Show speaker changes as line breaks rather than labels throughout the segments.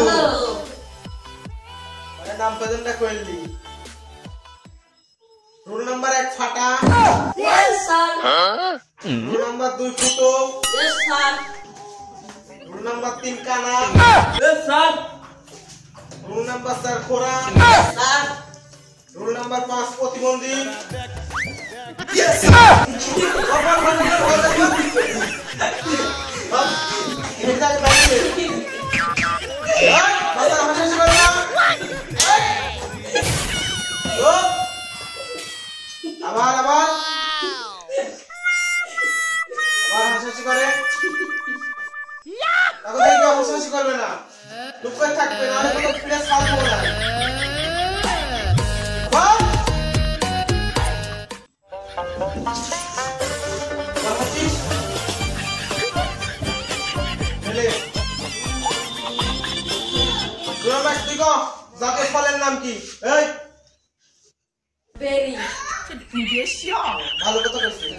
ভালো
আরে নাম প্রেজেন্টটা কইলি রুল নাম্বার 1 ফাটা
यस सर
রুল নাম্বার 2 ফুটো
यस सर
রুল নাম্বার 3 কানা
यस सर
রুল নাম্বার 4 খোরা
यस सर
রুল নাম্বার 5 প্রতিবন্ধী
ইয়েস
আবার আবার হাসাহাসি করে তাকে দেখে হাসাহাসি করবে না চুপ করে থাকবে না হলে তো প্লেস খাওয়া না জাতীয় ফলের নাম কি এই
बेरी
ভালো কথা কইছিস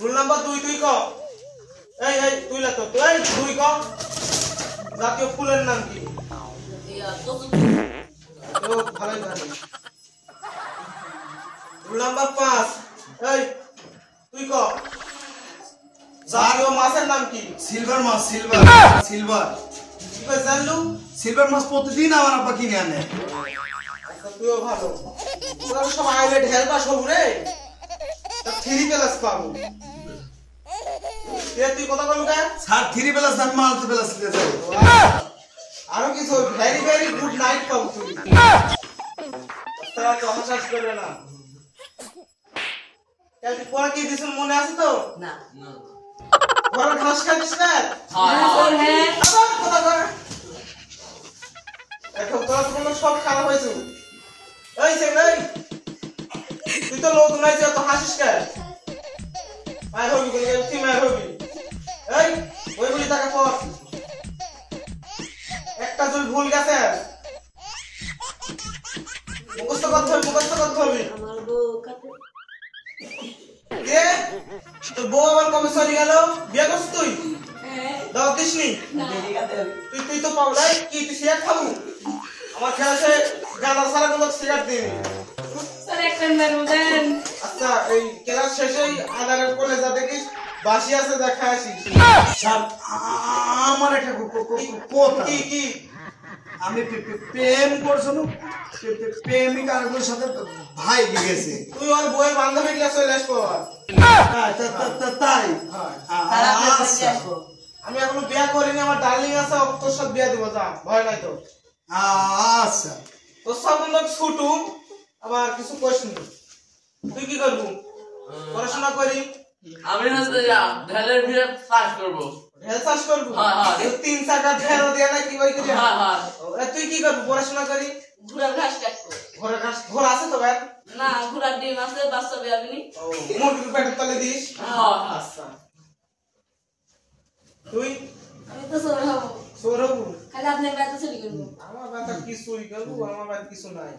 রুল নাম্বার 2 তুই ক এই তুই লা তো তুই 2 ক জাতীয় ফুলের নাম কি
या तो
ও ভালো জানি রুল নাম্বার 5 এই তুই ক জাতীয় মাছের নাম কি
সিলভার মাছ সিলভার সিলভার
কি কই জানলু
সিলভার মাছ প্রতিদিন আমার আব্বা কিনে আনে
আচ্ছা তুইও ভালো তোরা সব আইলে ঢেলবা সব রে তা 3 প্লাস পাবো তুই কথা বলবি কা
স্যার 3 প্লাস আমি মাল্টি প্লাস দিতে যাই
আরো কিছু ভেরি ভেরি গুড নাইট পাবো তুই তারা তো হাসাহাস করবে না কাল পরে কি দিছ মনে আছে তো
ना
পরে ঘাস খাচ্ছিস না
और है
আবার কথা কর এখন তোর কোনো সব খারাপ হয়েছে এই সেগুলাই তুই তো লোক নাই যে তো হাসিস কে মার হবি বলে তুই মার হবি এই ওই বলি টাকা পর একটা জল ভুল গেছে মুখস্থ করতে হবে
हमार बो काटे
কে তোর বউ আবার কবে চলে গেল বিয়ে করছিস তুই
है
দাও দিসনি
बेरी काटे
তুই তো পাগলাই কি তুই সিগারেট খাবো আমার খেয়াল আছে গাঁদা সারা গুলো সিগারেট দিবি
सर एक नंबर देन
আচ্ছা এই ক্লাস শেষেই আধারের কোলে যা দেখিস বাসি আছে দেখা আসিস
স্যার আমার একটা কথা
কি কি
আমি প্রেম করছিলাম প্রেমিকার সাথে ভাই গেছে
তুই ওর বউয়ের বান্ধবী ক্লাস চলে আসবো
তাই
सारा पे
আচ্ছা
আসবো
আমি এখনো বিয়ে করিনি আমার ডার্লিং আছে তোর সাথে বিয়ে দিব যা ভয় নাই তো
আচ্ছা
তোর সামনে লোক ছুটু আবার কিছু কোশ্চেন তুই কি করবি পড়াশোনা করি
আমি হচ্ছে ঢালের ভিড়ে পাস করবো।
ঢেল চাষ করবি
হ্যাঁ, হ্যাঁ।
এই 3-4টা ঢেল দিয়ে না কি বই করি
হ্যাঁ হ্যাঁ
তুই কি করবি পড়াশোনা করি
ঘোড়া ঘাস কাটবো
ঘরে ঘর আছে তো ভাই
না ঘোড়ার ডিম আছে বাচ্চা বেয়াবিনি
মুরগির পেটের তলে দিস
হ্যাঁ
আচ্ছা তুই
আমি তো সর হব
সৌরভ
খালি আপনার বাড়িতে চুরি করবো
আমার বাতা কি চুরি করবো আমার বাড়ি কিছু নাই